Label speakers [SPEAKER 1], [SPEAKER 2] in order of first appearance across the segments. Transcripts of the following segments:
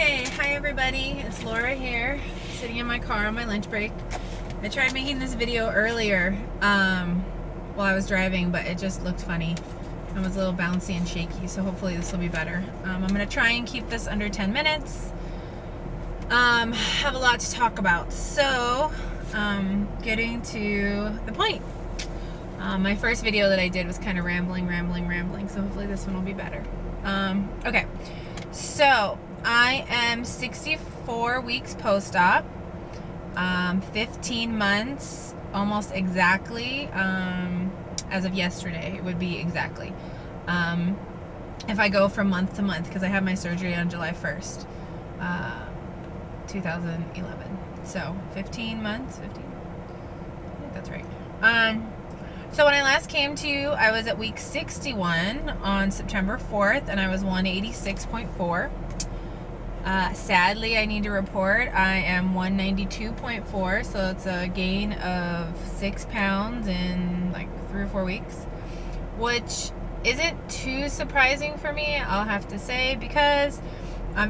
[SPEAKER 1] Okay, hi everybody, it's Laura here, sitting in my car on my lunch break. I tried making this video earlier while I was driving, but it just looked funny. It was a little bouncy and shaky, so hopefully this will be better. I'm going to try and keep this under 10 minutes. Have a lot to talk about, so getting to the point. My first video that I did was kind of rambling, so hopefully this one will be better. Okay, so I am 64 weeks post-op, 15 months almost exactly, as of yesterday it would be exactly, if I go from month to month, because I had my surgery on July 1st, 2011, so 15 months, 15, I think that's right. So when I last came to you, I was at week 61 on September 4th, and I was 186.4. Sadly, I need to report I am 192.4, so it's a gain of 6 pounds in like 3 or 4 weeks, which isn't too surprising for me, I'll have to say, because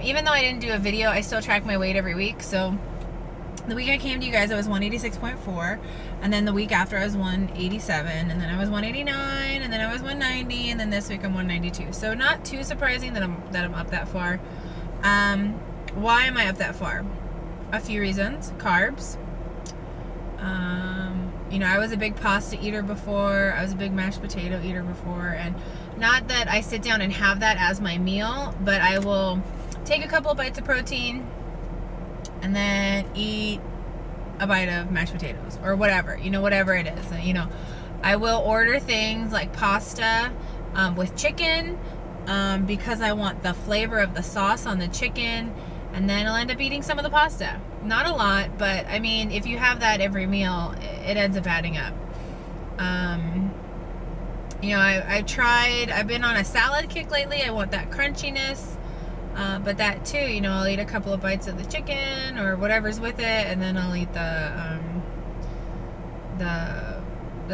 [SPEAKER 1] even though I didn't do a video, I still track my weight every week. So the week I came to you guys, I was 186.4, and then the week after I was 187, and then I was 189, and then I was 190, and then this week I'm 192. So not too surprising that I'm up that far. Why am I up that far? A few reasons. Carbs. You know, I was a big pasta eater before. I was a big mashed potato eater before, and not that I sit down and have that as my meal, but I will take a couple of bites of protein and then eat a bite of mashed potatoes or whatever, you know, whatever it is. You know, I will order things like pasta with chicken because I want the flavor of the sauce on the chicken, and then I'll end up eating some of the pasta. Not a lot, but I mean, if you have that every meal, it ends up adding up. You know, I've been on a salad kick lately. I want that crunchiness. But that too, you know, I'll eat a couple of bites of the chicken or whatever's with it, and then I'll eat the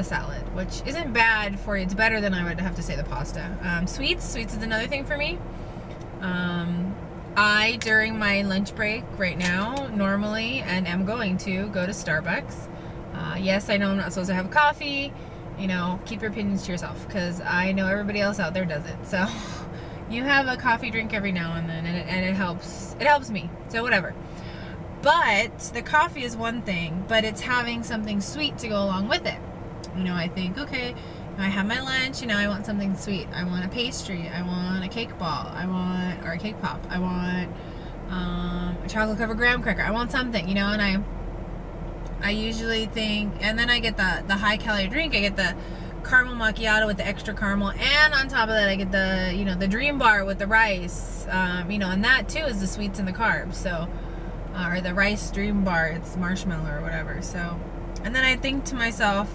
[SPEAKER 1] salad, which isn't bad for you. It's better than I would have to say the pasta. Sweets is another thing for me. I, during my lunch break right now, normally, and am going to, go to Starbucks. Yes, I know I'm not supposed to have coffee. You know, keep your opinions to yourself, because I know everybody else out there does it. So you have a coffee drink every now and then, and it helps me, so whatever. But the coffee is one thing, but it's having something sweet to go along with it. You know, I think, okay, I have my lunch, you know, I want something sweet. I want a pastry, I want a cake ball, or a cake pop, I want a chocolate covered graham cracker, I want something, you know, and I usually think, and then I get the high calorie drink. I get the caramel macchiato with the extra caramel, and on top of that I get the, you know, the dream bar with the rice, you know, and that too is the sweets and the carbs. So or the rice dream bar, it's marshmallow or whatever. So, and then I think to myself,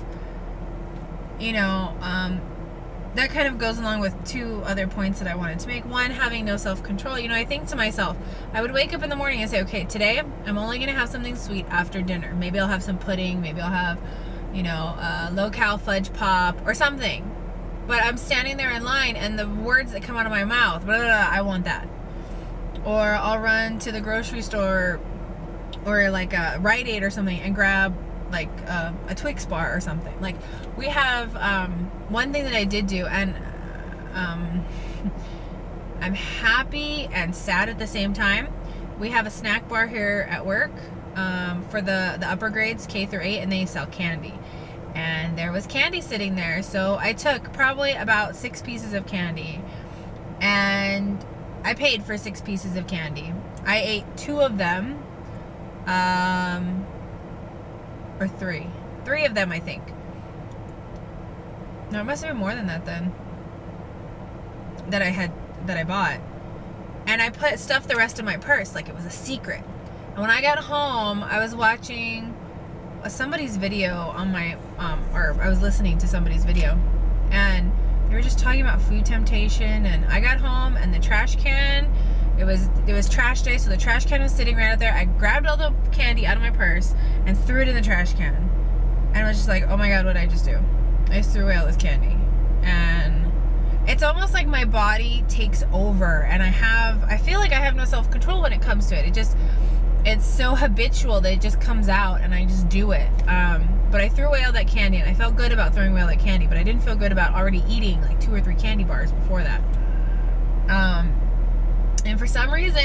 [SPEAKER 1] you know, that kind of goes along with two other points that I wanted to make. One, having no self-control. You know, I think to myself, I would wake up in the morning and say, okay, today I'm only gonna have something sweet after dinner. Maybe I'll have some pudding, maybe I'll have, you know, low-cal fudge pop or something. But I'm standing there in line, and the words that come out of my mouth, blah, blah, blah, I want that. Or I'll run to the grocery store or like a Rite Aid or something and grab like a Twix bar or something. Like, we have one thing that I did do, and I'm happy and sad at the same time. We have a snack bar here at work for the upper grades, K through 8, and they sell candy. And there was candy sitting there, so I took probably about 6 pieces of candy, and I paid for 6 pieces of candy. I ate 2 of them, or 3 of them, I think. No, it must have been more than that then, that I bought. And I stuffed the rest of my purse like it was a secret. And when I got home, I was watching somebody's video on my, or I was listening to somebody's video, and they were just talking about food temptation. And I got home, and the trash can, it was trash day, so the trash can was sitting right out there. I grabbed all the candy out of my purse and threw it in the trash can. And I was just like, oh my God, what did I just do? I just threw away all this candy. And it's almost like my body takes over, and I feel like I have no no self-control when it comes to it. It's so habitual that it just comes out and I just do it. But I threw away all that candy, and I felt good about throwing away all that candy, but I didn't feel good about already eating like 2 or 3 candy bars before that. And for some reason,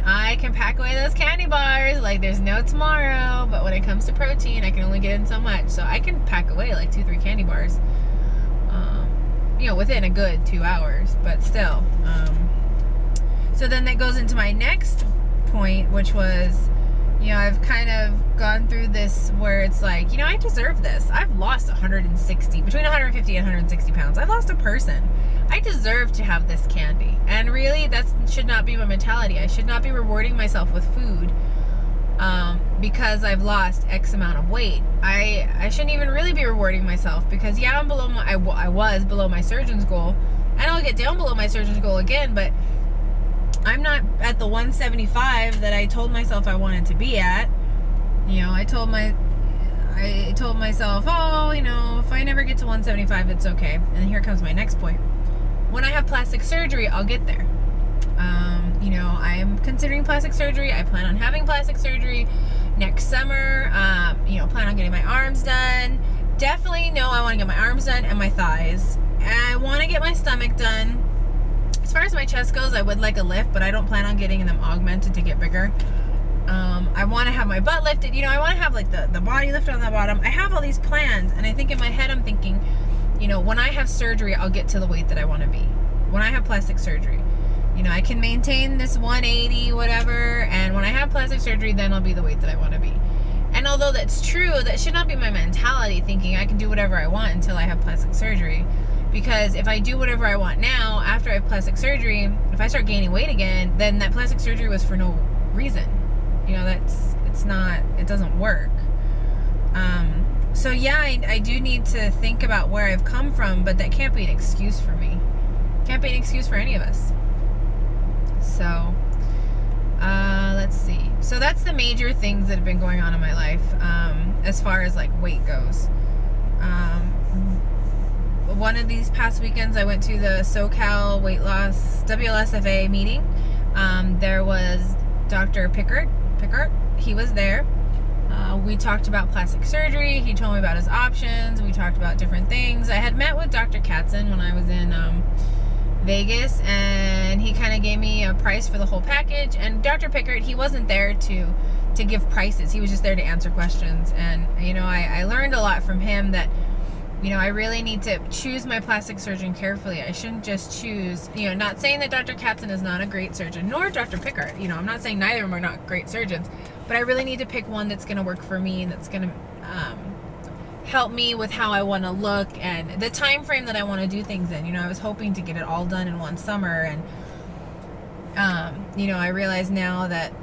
[SPEAKER 1] I can pack away those candy bars like there's no tomorrow. But when it comes to protein, I can only get in so much. So I can pack away like 2, 3 candy bars, you know, within a good 2 hours. But still, so then that goes into my next point, which was, you know, I've kind of gone through this where it's like, you know, I deserve this. I've lost between 150 and 160 pounds. I've lost a person. I deserve to have this candy. And really, that should not be my mentality. I should not be rewarding myself with food because I've lost X amount of weight. I shouldn't even really be rewarding myself, because yeah, I'm below I was below my surgeon's goal, and I'll get down below my surgeon's goal again, but I'm not at the 175 that I told myself I wanted to be at. You know, I told myself, oh, you know, if I never get to 175, it's okay. And here comes my next point. When I have plastic surgery, I'll get there. You know, I am considering plastic surgery. I plan on having plastic surgery next summer. You know, plan on getting my arms done. Definitely know I want to get my arms done and my thighs. And I want to get my stomach done. As far as my chest goes, I would like a lift, but I don't plan on getting them augmented to get bigger. I want to have my butt lifted. You know, I want to have like the body lift on the bottom. I have all these plans, and I think in my head I'm thinking, you know, when I have surgery, I'll get to the weight that I want to be. When I have plastic surgery, you know, I can maintain this 180, whatever, and when I have plastic surgery, then I'll be the weight that I want to be. And although that's true, that should not be my mentality, thinking I can do whatever I want until I have plastic surgery. Because if I do whatever I want now, after I have plastic surgery, if I start gaining weight again, then that plastic surgery was for no reason. You know, it doesn't work. So yeah, I do need to think about where I've come from, but that can't be an excuse for me. Can't be an excuse for any of us. So, let's see. So that's the major things that have been going on in my life, as far as like weight goes. One of these past weekends, I went to the SoCal Weight Loss WLSFA meeting. There was Dr. Pickard. He was there. We talked about plastic surgery. He told me about his options. We talked about different things. I had met with Dr. Katzen when I was in Vegas, and he kind of gave me a price for the whole package. And Dr. Pickard, he wasn't there to give prices. He was just there to answer questions. And, you know, I learned a lot from him that, you know, I really need to choose my plastic surgeon carefully. I shouldn't just choose, you know, not saying that Dr. Katzen is not a great surgeon, nor Dr. Pickard. You know, I'm not saying neither of them are not great surgeons, but I really need to pick one that's going to work for me and that's going to help me with how I want to look and the time frame that I want to do things in. You know, I was hoping to get it all done in one summer, and, you know, I realize now that,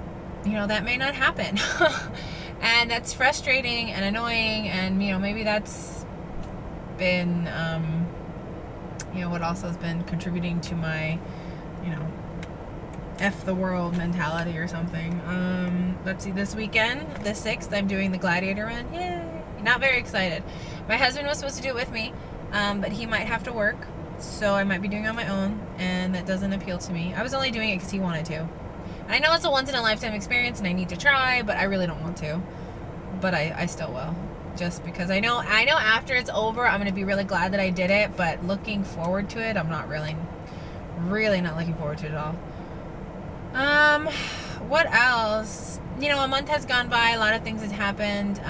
[SPEAKER 1] you know, that may not happen. And that's frustrating and annoying, and, you know, maybe that's been, you know, what also has been contributing to my, you know, F the world mentality or something. Let's see, this weekend, the 6th, I'm doing the Gladiator run. Yay! Not very excited. My husband was supposed to do it with me, but he might have to work, so I might be doing it on my own, and that doesn't appeal to me. I was only doing it because he wanted to. And I know it's a once-in-a-lifetime experience, and I need to try, but I really don't want to. But I still will. Just because I know after it's over, I'm going to be really glad that I did it, but looking forward to it, I'm not really not looking forward to it at all. What else? You know, a month has gone by, a lot of things have happened.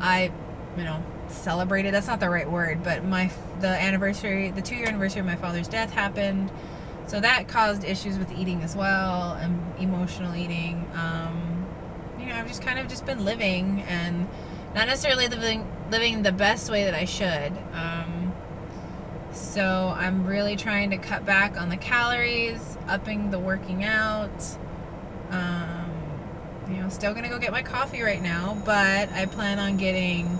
[SPEAKER 1] I, you know, celebrated, that's not the right word, but the 2-year anniversary of my father's death happened. So that caused issues with eating as well, and emotional eating. You know, I've just kind of just been living, and not necessarily living the best way that I should. So I'm really trying to cut back on the calories, upping the working out. You know, still gonna go get my coffee right now, but I plan on getting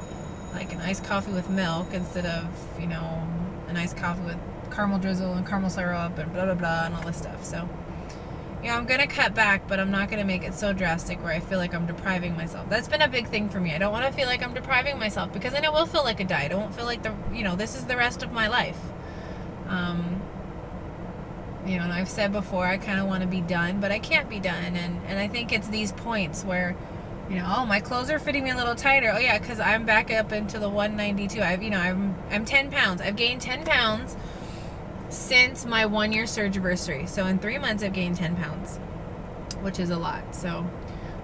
[SPEAKER 1] like an iced coffee with milk instead of, you know, an iced coffee with caramel drizzle and caramel syrup and blah blah blah and all this stuff. So, you know, I'm gonna cut back, but I'm not gonna make it so drastic where I feel like I'm depriving myself. That's been a big thing for me. I don't want to feel like I'm depriving myself, because then it will feel like a diet. I won't feel like you know, this is the rest of my life. You know, and I've said before, I kind of want to be done, but I can't be done. And I think it's these points where, you know, oh, my clothes are fitting me a little tighter. Oh yeah, because I'm back up into the 192. I'm 10 pounds. I've gained 10 pounds since my 1-year surgery. So in 3 months, I've gained 10 pounds, which is a lot. So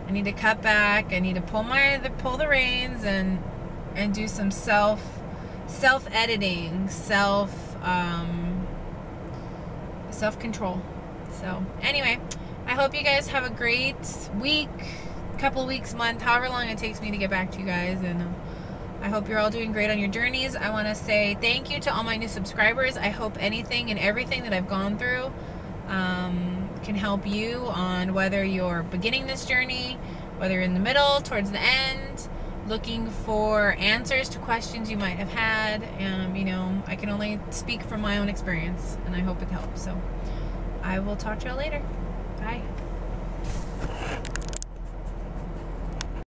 [SPEAKER 1] I need to cut back. I need to pull the reins and do some self-editing, self-control. So anyway, I hope you guys have a great week, couple weeks, month, however long it takes me to get back to you guys, and I hope you're all doing great on your journeys. I want to say thank you to all my new subscribers. I hope anything and everything that I've gone through can help you on whether you're beginning this journey, whether you're in the middle, towards the end, looking for answers to questions you might have had. You know, I can only speak from my own experience, and I hope it helps. So I will talk to you all later. Bye.